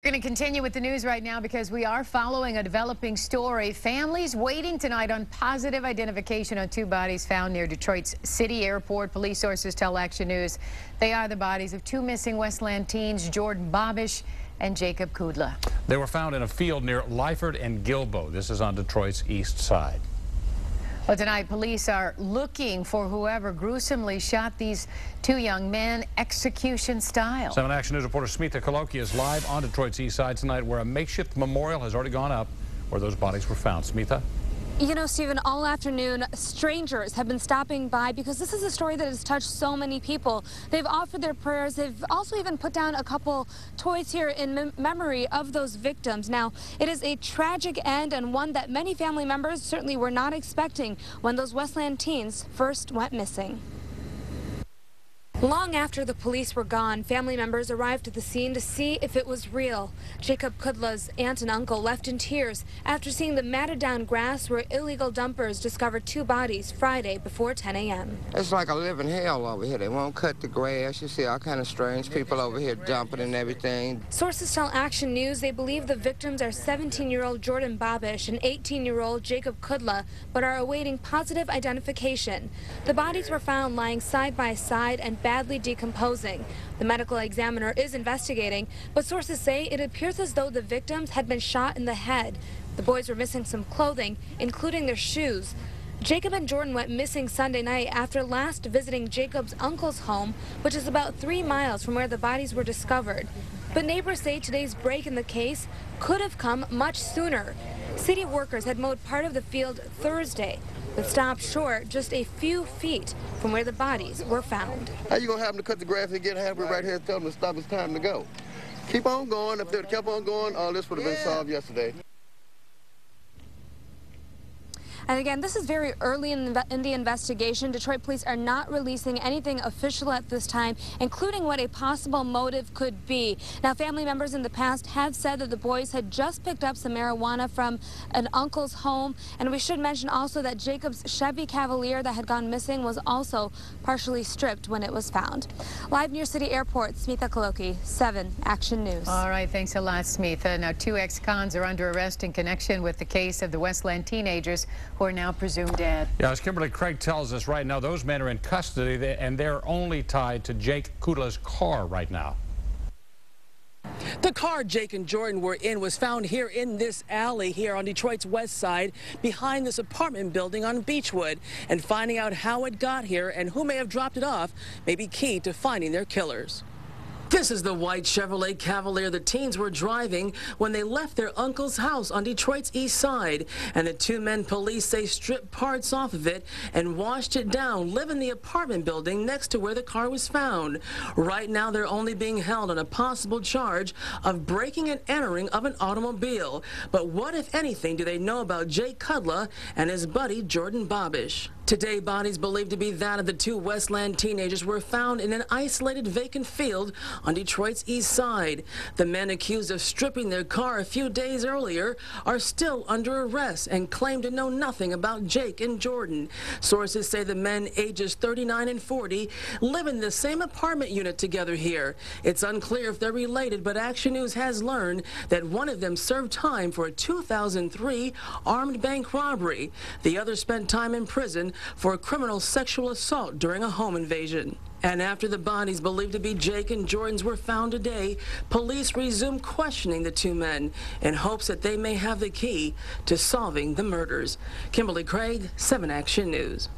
We're going to continue with the news right now because we are following a developing story. Families waiting tonight on positive identification on two bodies found near Detroit's City Airport. Police sources tell Action News they are the bodies of two missing Westland teens, Jourdan Bobbish and Jacob Kudla. They were found in a field near Lyford and Gilbo. This is on Detroit's east side. Well, tonight, police are looking for whoever gruesomely shot these two young men, execution style. 7 Action News reporter Smita Kaloki is live on Detroit's east side tonight, where a makeshift memorial has already gone up where those bodies were found. Smita? You know, Stephen, all afternoon, strangers have been stopping by because this is a story that has touched so many people. They've offered their prayers. They've also even put down a couple toys here in memory of those victims. Now, it is a tragic end and one that many family members certainly were not expecting when those Westland teens first went missing. Long after the police were gone, family members arrived at the scene to see if it was real. Jacob Kudla's aunt and uncle left in tears after seeing the matted down grass where illegal dumpers discovered two bodies Friday before 10 a.m. It's like a living hell over here. They won't cut the grass. You see all kind of strange people over here dumping and everything. Sources tell Action News they believe the victims are 17-year-old Jourdan Bobbish and 18-year-old Jacob Kudla, but are awaiting positive identification. The bodies were found lying side by side and badly decomposing. The medical examiner is investigating, but sources say it appears as though the victims had been shot in the head. The boys were missing some clothing, including their shoes. Jacob and Jourdan went missing Sunday night after last visiting Jacob's uncle's home, which is about 3 miles from where the bodies were discovered. But neighbors say today's break in the case could have come much sooner. City workers had mowed part of the field Thursday, but stopped short just a few feet from where the bodies were found. How you gonna have them to cut the grass and get halfway right here and tell them to stop, it's time to go? Keep on going. If they'd kept on going, all this would have been solved yesterday. And again, this is very early in the investigation. Detroit police are not releasing anything official at this time, including what a possible motive could be. Now, family members in the past have said that the boys had just picked up some marijuana from an uncle's home. And we should mention also that Jacob's Chevy Cavalier that had gone missing was also partially stripped when it was found. Live near City Airport, Smita Kaloki, 7 Action News. All right, thanks a lot, Smita. Now, 2 ex-cons are under arrest in connection with the case of the Westland teenagers who are now presumed dead. Yeah, as Kimberly Craig tells us right now, those men are in custody, and they're only tied to Jake Kudla's car right now. The car Jake and Jourdan were in was found here in this alley here on Detroit's west side behind this apartment building on Beechwood. And finding out how it got here and who may have dropped it off may be key to finding their killers. This is the white Chevrolet Cavalier the teens were driving when they left their uncle's house on Detroit's east side. And the 2 men police say stripped parts off of it and washed it down, live in the apartment building next to where the car was found. Right now, they're only being held on a possible charge of breaking and entering of an automobile. But what, if anything, do they know about Jake Kudla and his buddy Jourdan Bobbish? Today, bodies believed to be that of the 2 Westland teenagers were found in an isolated vacant field on Detroit's east side. The men accused of stripping their car a few days earlier are still under arrest and claim to know nothing about Jake and Jourdan. Sources say the men, ages 39 and 40, live in the same apartment unit together here. It's unclear if they're related, but Action News has learned that one of them served time for a 2003 armed bank robbery. The other spent time in prison for a criminal sexual assault during a home invasion. And after the bodies believed to be Jake and Jourdan's were found today, police resumed questioning the 2 men in hopes that they may have the key to solving the murders. Kimberly Craig, 7 Action News.